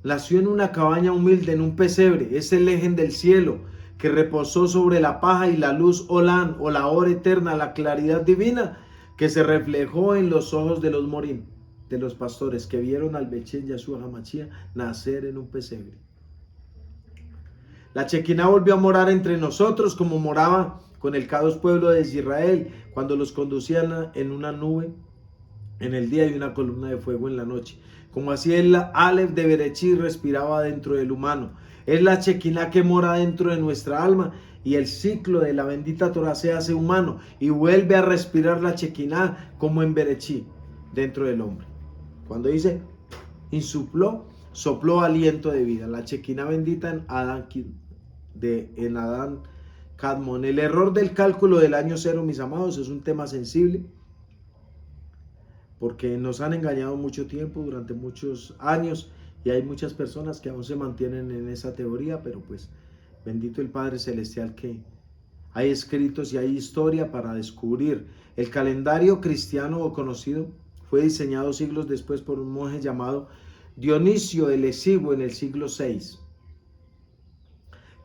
Nació en una cabaña humilde, en un pesebre. Es el lejen del cielo que reposó sobre la paja, y la luz Olán, o la hora eterna, la claridad divina, que se reflejó en los ojos de los morim, de los pastores que vieron al Bechen Yahshua Hamashiach nacer en un pesebre. La Shekinah volvió a morar entre nosotros como moraba con el Kadosh pueblo de Israel cuando los conducían en una nube en el día y una columna de fuego en la noche. Como así el Aleph de Bereshit respiraba dentro del humano. Es la Shekinah que mora dentro de nuestra alma, y el ciclo de la bendita Torah se hace humano y vuelve a respirar la Shekinah como en Bereshit dentro del hombre. Cuando dice insupló, sopló aliento de vida. La Shekinah bendita en Adán Kadmon. El error del cálculo del año cero, mis amados, es un tema sensible, porque nos han engañado mucho tiempo, durante muchos años, y hay muchas personas que aún se mantienen en esa teoría, pero pues bendito el Padre Celestial que hay escritos y hay historia para descubrir. El calendario cristiano o conocido fue diseñado siglos después por un monje llamado Dionisio el Exiguo en el siglo VI,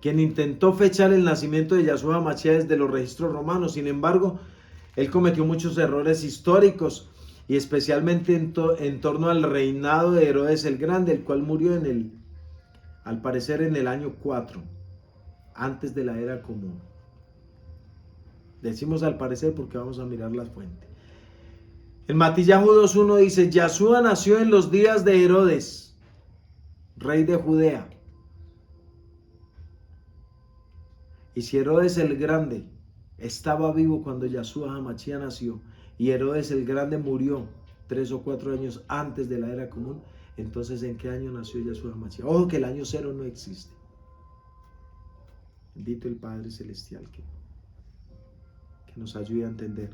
quien intentó fechar el nacimiento de Yahshua Hamashiach desde los registros romanos. Sin embargo, él cometió muchos errores históricos, y especialmente en torno al reinado de Herodes el Grande, el cual murió al parecer en el año 4, antes de la era común. Decimos al parecer porque vamos a mirar la fuente. En Matillahu 2.1 dice, Yashua nació en los días de Herodes, rey de Judea. Y si Herodes el Grande estaba vivo cuando Yashua HaMashiach nació, y Herodes el Grande murió 3 o 4 años antes de la era común, entonces ¿en qué año nació Yashua HaMashiach? Ojo que el año 0 no existe. Bendito el Padre Celestial que nos ayude a entender.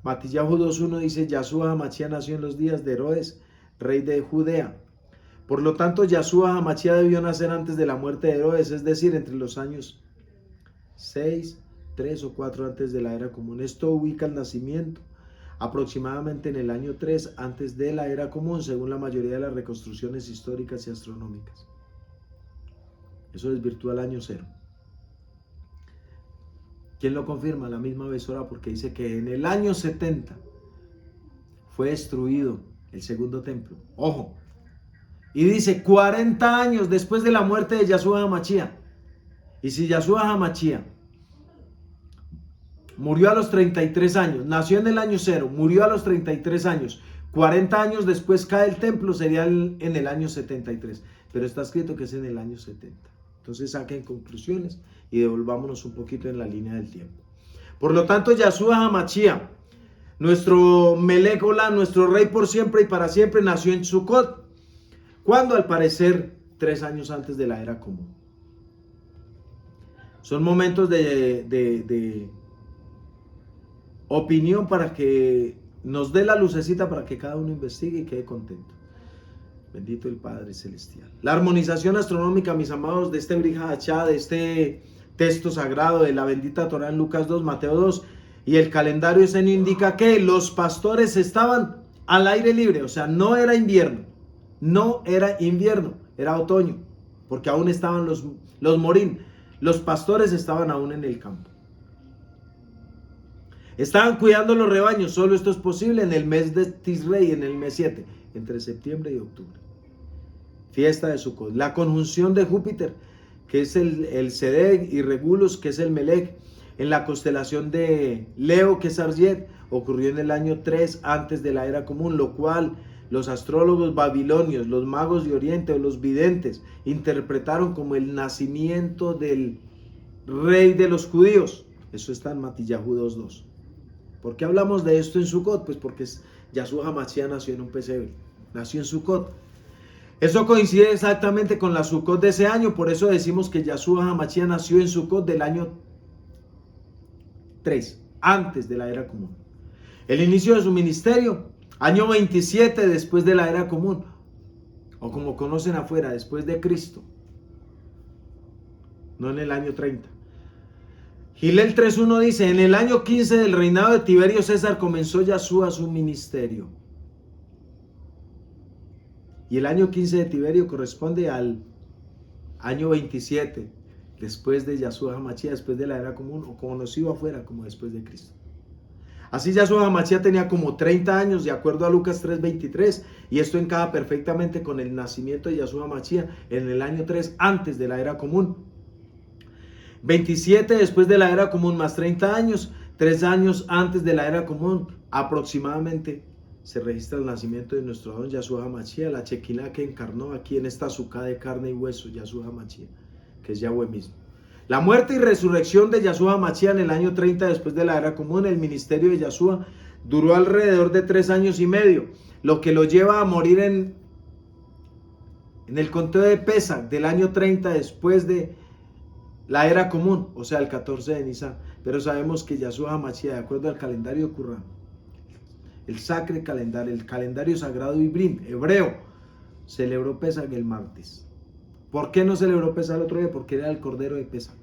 Matillahu 2.1 dice, Yashua HaMashiach nació en los días de Herodes, rey de Judea. Por lo tanto, Yashua HaMashiach debió nacer antes de la muerte de Herodes, es decir, entre los años 6, 3 o 4 antes de la era común. Esto ubica el nacimiento aproximadamente en el año 3 antes de la era común, según la mayoría de las reconstrucciones históricas y astronómicas. Eso desvirtúa el año 0. ¿Quién lo confirma? La misma Besora, porque dice que en el año 70 fue destruido el segundo templo. Ojo. Y dice 40 años después de la muerte de Yashua HaMashiach. Y si Yashua HaMashiach murió a los 33 años, nació en el año 0, murió a los 33 años, 40 años después cae el templo, sería en el año 73. Pero está escrito que es en el año 70. Entonces saquen conclusiones y devolvámonos un poquito en la línea del tiempo. Por lo tanto, Yashua HaMashiach, nuestro Melech Olam, nuestro rey por siempre y para siempre, nació en Sukkot, cuando al parecer 3 años antes de la era común. Son momentos de opinión para que nos dé la lucecita para que cada uno investigue y quede contento. Bendito el Padre Celestial. La armonización astronómica, mis amados, de este Brit Hadashah, de este texto sagrado de la bendita Torah en Lucas 2, Mateo 2 y el calendario ese indica que los pastores estaban al aire libre, o sea, no era invierno, era otoño, porque aún estaban los morín, los pastores estaban aún en el campo. Estaban cuidando los rebaños, solo esto es posible en el mes de Tisrei, en el mes 7, entre septiembre y octubre. Fiesta de Sukkot. La conjunción de Júpiter, que es el Sedeg, y Regulus, que es el Melech, en la constelación de Leo, que es Arjet, ocurrió en el año 3 antes de la era común, lo cual los astrólogos babilonios, los magos de Oriente o los videntes interpretaron como el nacimiento del rey de los judíos. Eso está en Matillahu 2.2. ¿Por qué hablamos de esto en Sukkot? Pues porque Yashua HaMashiach nació en un pesebre, nació en Sukkot. Eso coincide exactamente con la Sukkot de ese año, por eso decimos que Yashua HaMashiach nació en Sukkot del año 3, antes de la era común. El inicio de su ministerio, año 27 después de la era común, o como conocen afuera, después de Cristo, no en el año 30. Gilel 3.1 dice, en el año 15 del reinado de Tiberio César comenzó Yashua su ministerio. Y el año 15 de Tiberio corresponde al año 27 después de Yashua HaMashiach, después de la era común, o conocido afuera como después de Cristo. Así Yashua HaMashiach tenía como 30 años, de acuerdo a Lucas 3.23, y esto encaja perfectamente con el nacimiento de Yashua HaMashiach en el año 3 antes de la era común. 27 después de la era común más 30 años, 3 años antes de la era común, aproximadamente se registra el nacimiento de nuestro don Yashua HaMashiach, la Shekinah que encarnó aquí en esta Sukkah de carne y hueso, Yashua HaMashiach, que es Yahweh mismo. La muerte y resurrección de Yashua HaMashiach en el año 30 después de la era común, el ministerio de Yashua duró alrededor de 3 años y medio, lo que lo lleva a morir en el conteo de Pesach del año 30 después de la era común, o sea el 14 de Nisan. Pero sabemos que Yashua HaMashiach, de acuerdo al calendario Qur'an, el sacre calendario, el calendario sagrado Ibrim, hebreo, celebró Pesach el martes. ¿Por qué no celebró Pesach el otro día? Porque era el cordero de Pesach.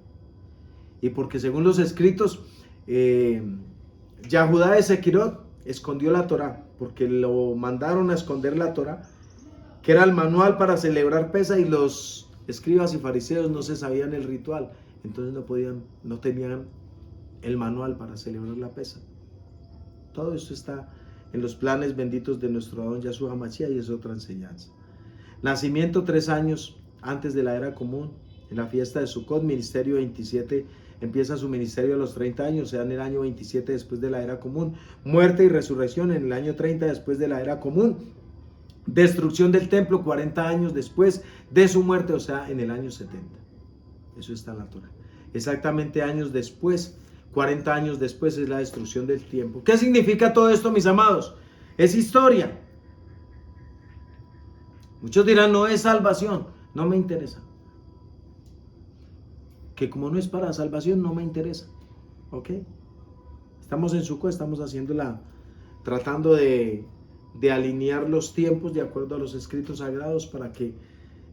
Y porque según los escritos, Yahudá de Sequirot escondió la Torah, porque lo mandaron a esconder la Torah, que era el manual para celebrar Pesach, y los escribas y fariseos no se sabían el ritual, entonces no tenían el manual para celebrar la Pesach. Todo esto está en los planes benditos de nuestro don Yashua HaMashiach, y es otra enseñanza. Nacimiento 3 años antes de la era común, en la fiesta de Sukkot, ministerio 27 empieza su ministerio a los 30 años, o sea, en el año 27 después de la era común. Muerte y resurrección en el año 30 después de la era común. Destrucción del templo 40 años después de su muerte, o sea, en el año 70. Eso está en la Torá. Exactamente años después, 40 años después es la destrucción del tiempo. ¿Qué significa todo esto, mis amados? Es historia. Muchos dirán, no es salvación, no me interesa. Que como no es para salvación, no me interesa. ¿Ok? Estamos en Sukkot, estamos tratando de alinear los tiempos de acuerdo a los escritos sagrados para que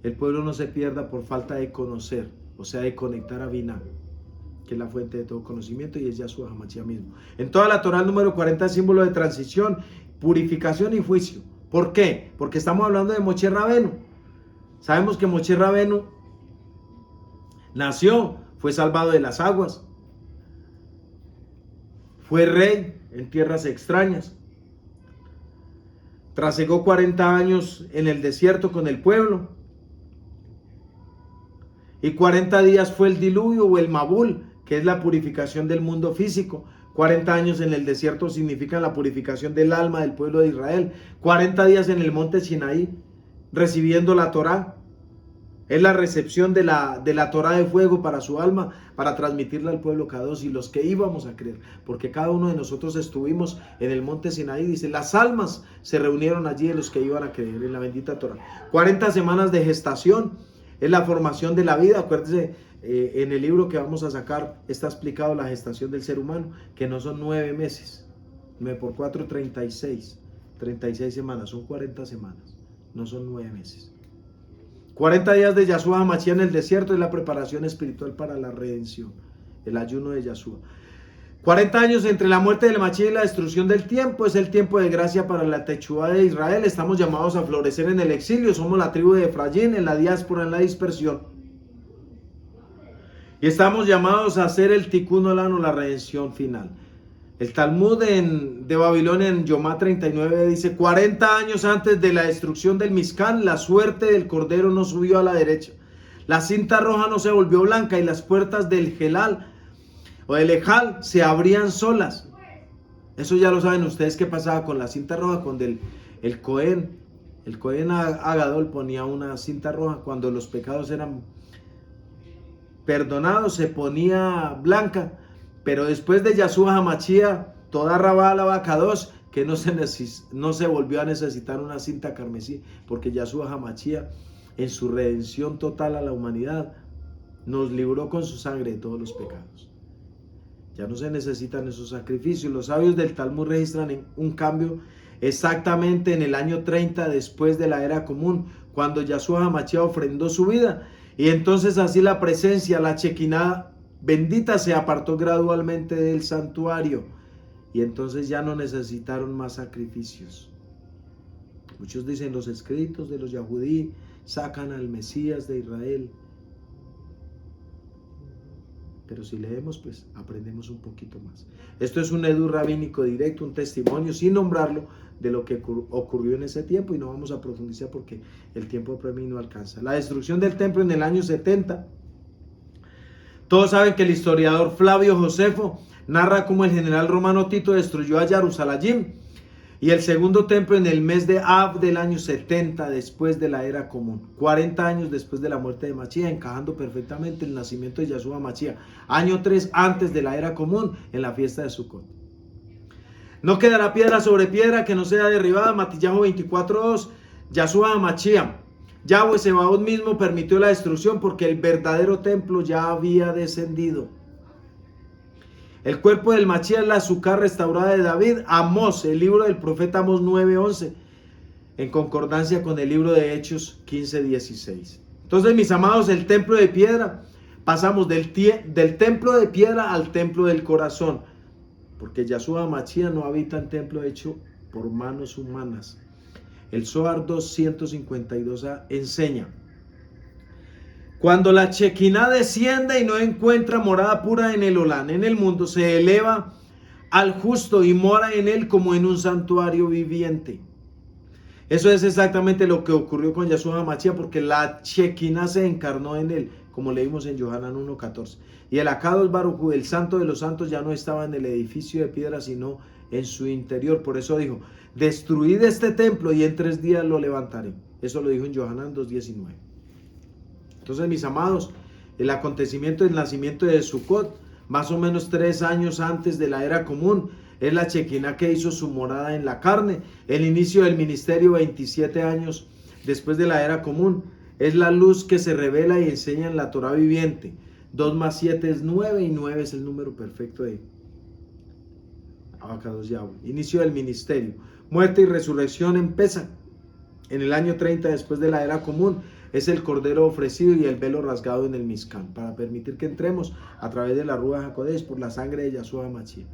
el pueblo no se pierda por falta de conocer, o sea, de conectar a Binah, que es la fuente de todo conocimiento y es Yahshua HaMashiach mismo. En toda la Torá, el número 40 es símbolo de transición, purificación y juicio. ¿Por qué? Porque estamos hablando de Moshe Rabenu. Sabemos que Moshe Rabenu nació, fue salvado de las aguas, fue rey en tierras extrañas, trasegó 40 años en el desierto con el pueblo, y 40 días fue el diluvio o el Mabul, que es la purificación del mundo físico. 40 años en el desierto significan la purificación del alma del pueblo de Israel. 40 días en el monte Sinaí recibiendo la Torá. Es la recepción de la Torá de fuego para su alma, para transmitirla al pueblo Kadosh y los que íbamos a creer. Porque cada uno de nosotros estuvimos en el monte Sinaí. Dice, las almas se reunieron allí de los que iban a creer en la bendita Torá. 40 semanas de gestación es la formación de la vida. Acuérdense, en el libro que vamos a sacar está explicado la gestación del ser humano, que no son 9 meses. 9 por 4, 36. 36 semanas, son 40 semanas, no son 9 meses. 40 días de Yahshua HaMashiach en el desierto es la preparación espiritual para la redención, el ayuno de Yahshua. 40 años entre la muerte del Mashiach y la destrucción del tiempo es el tiempo de gracia para la Techuvá de Israel. Estamos llamados a florecer en el exilio, somos la tribu de Efraín, en la diáspora, en la dispersión. Y estamos llamados a hacer el Tikkun Olam, la redención final. El Talmud de Babilonia en Yomá 39 dice, 40 años antes de la destrucción del Mizcán, la suerte del cordero no subió a la derecha. La cinta roja no se volvió blanca y las puertas del Gelal o del Ejal se abrían solas. Eso ya lo saben ustedes qué pasaba con la cinta roja, cuando el Cohen Agadol ponía una cinta roja, cuando los pecados eran perdonados se ponía blanca. Pero después de Yahshua HaMashiach, toda Rabá la Kadosh, que no se volvió a necesitar una cinta carmesí, porque Yahshua HaMashiach, en su redención total a la humanidad, nos libró con su sangre de todos los pecados. Ya no se necesitan esos sacrificios. Los sabios del Talmud registran un cambio exactamente en el año 30 después de la era común, cuando Yahshua HaMashiach ofrendó su vida. Y entonces así la presencia, la Shekinah bendita, se apartó gradualmente del santuario y entonces ya no necesitaron más sacrificios. Muchos dicen, los escritos de los Yahudí sacan al Mesías de Israel. Pero si leemos, pues aprendemos un poquito más. Esto es un edú rabínico directo, un testimonio sin nombrarlo de lo que ocurrió en ese tiempo, y no vamos a profundizar porque el tiempo para mí no alcanza. La destrucción del templo en el año 70. Todos saben que el historiador Flavio Josefo narra cómo el general romano Tito destruyó a Jerusalén y el segundo templo en el mes de Av del año 70 después de la era común, 40 años después de la muerte de Mashiach, encajando perfectamente el nacimiento de Yahshua HaMashiach, año 3 antes de la era común, en la fiesta de Sukkot. No quedará piedra sobre piedra que no sea derribada, Matillahu 24:2, Yahshua HaMashiach. Yahweh Sebaot mismo permitió la destrucción porque el verdadero templo ya había descendido. El cuerpo del Mashiach, la Sukkah restaurada de David, Amós, el libro del profeta Amós 9:11, en concordancia con el libro de Hechos 15:16. Entonces, mis amados, el templo de piedra, pasamos del templo de piedra al templo del corazón, porque Yahshua HaMashiach no habita en templo hecho por manos humanas. El Zohar 252 enseña: cuando la Shekinah desciende y no encuentra morada pura en el Olán, en el mundo, se eleva al justo y mora en él como en un santuario viviente. Eso es exactamente lo que ocurrió con Yahshua HaMashiach, porque la Shekinah se encarnó en él. como leímos en Yohanan 1:14. Y el Akadosh Baruj Hu, el santo de los santos, ya no estaba en el edificio de piedra, sino en su interior. Por eso dijo, destruid este templo y en 3 días lo levantaré. Eso lo dijo en Yohanan 2:19. Entonces, mis amados, el acontecimiento del nacimiento de Sukkot, más o menos 3 años antes de la era común, es la Shekinah que hizo su morada en la carne. El inicio del ministerio, 27 años después de la era común, es la luz que se revela y enseña en la Torah viviente. 2 más 7 es 9 y 9 es el número perfecto de Abacados Yahweh. Inicio del ministerio, muerte y resurrección en Pesach, en el año 30 después de la era común. Es el cordero ofrecido y el velo rasgado en el Mizkan, para permitir que entremos a través de la Ruach HaKodesh por la sangre de Yahshua HaMashiach.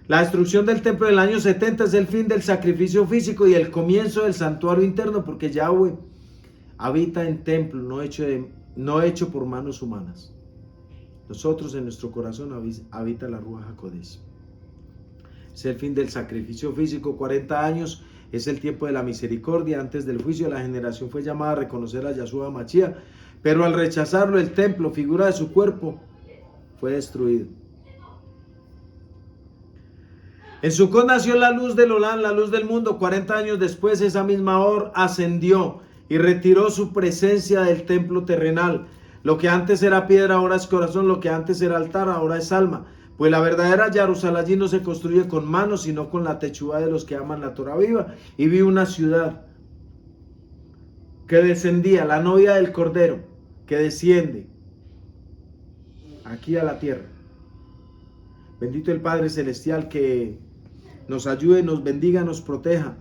La destrucción del templo del año 70 es el fin del sacrificio físico y el comienzo del santuario interno, porque Yahweh habita en templo no hecho por manos humanas. Nosotros, en nuestro corazón habita la Ruach HaKodesh. Es el fin del sacrificio físico. 40 años es el tiempo de la misericordia. Antes del juicio, la generación fue llamada a reconocer a Yahshua HaMashiach, pero al rechazarlo, el templo, figura de su cuerpo, fue destruido. En Sukkot nació la luz del Olam, la luz del mundo. 40 años después, esa misma Or ascendió y retiró su presencia del templo terrenal. Lo que antes era piedra, ahora es corazón. Lo que antes era altar, ahora es alma. Pues la verdadera Jerusalén no se construye con manos, sino con la techubá de los que aman la Torah viva. Y vi una ciudad que descendía, la novia del Cordero, que desciende aquí a la tierra. Bendito el Padre Celestial, que nos ayude, nos bendiga, nos proteja.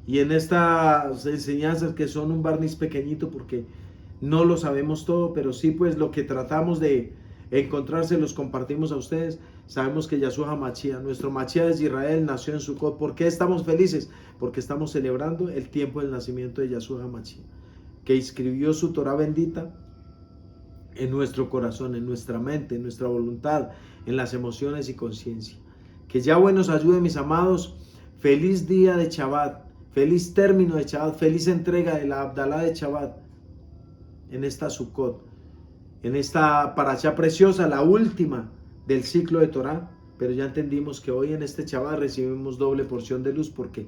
Y en estas enseñanzas que son un barniz pequeñito, porque no lo sabemos todo, pero sí pues lo que tratamos de encontrarse los compartimos a ustedes. Sabemos que Yahshua HaMashiach, nuestro Mashiach de Israel, nació en Sukkot. ¿Por qué estamos felices? Porque estamos celebrando el tiempo del nacimiento de Yahshua HaMashiach, que inscribió su Torah bendita en nuestro corazón, en nuestra mente, en nuestra voluntad, en las emociones y conciencia. Que Yahweh nos ayude, mis amados. Feliz día de Shabbat, feliz término de Shabbat, feliz entrega de la Abdalá de Shabbat en esta Sukkot, en esta parashá preciosa, la última del ciclo de Torah. Pero ya entendimos que hoy en este Shabbat recibimos doble porción de luz, porque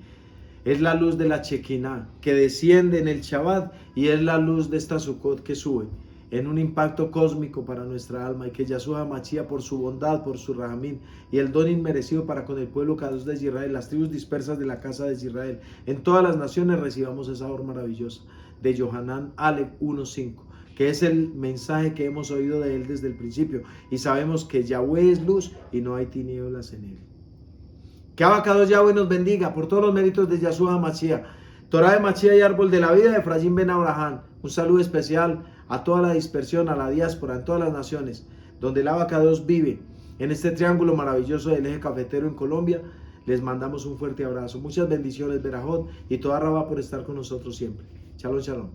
es la luz de la Shekinah que desciende en el Shabbat y es la luz de esta Sukkot que sube en un impacto cósmico para nuestra alma. Y que Yahshua HaMashiach, por su bondad, por su rahamín y el don inmerecido para con el pueblo Kadosh de Israel, las tribus dispersas de la casa de Israel, en todas las naciones, recibamos esa obra maravillosa de Yohanan Aleph 1:5, que es el mensaje que hemos oído de él desde el principio, y sabemos que Yahweh es luz y no hay tinieblas en él. Que Abacados Yahweh nos bendiga por todos los méritos de Yahshua HaMashiach. Torah de Mashiach y árbol de la vida de Efraín ben Abraham. Un saludo especial a toda la dispersión, a la diáspora, en todas las naciones donde el Abacados vive, en este triángulo maravilloso del eje cafetero en Colombia. Les mandamos un fuerte abrazo, muchas bendiciones, Berajot, y toda Rabá por estar con nosotros siempre. Shalom, shalom.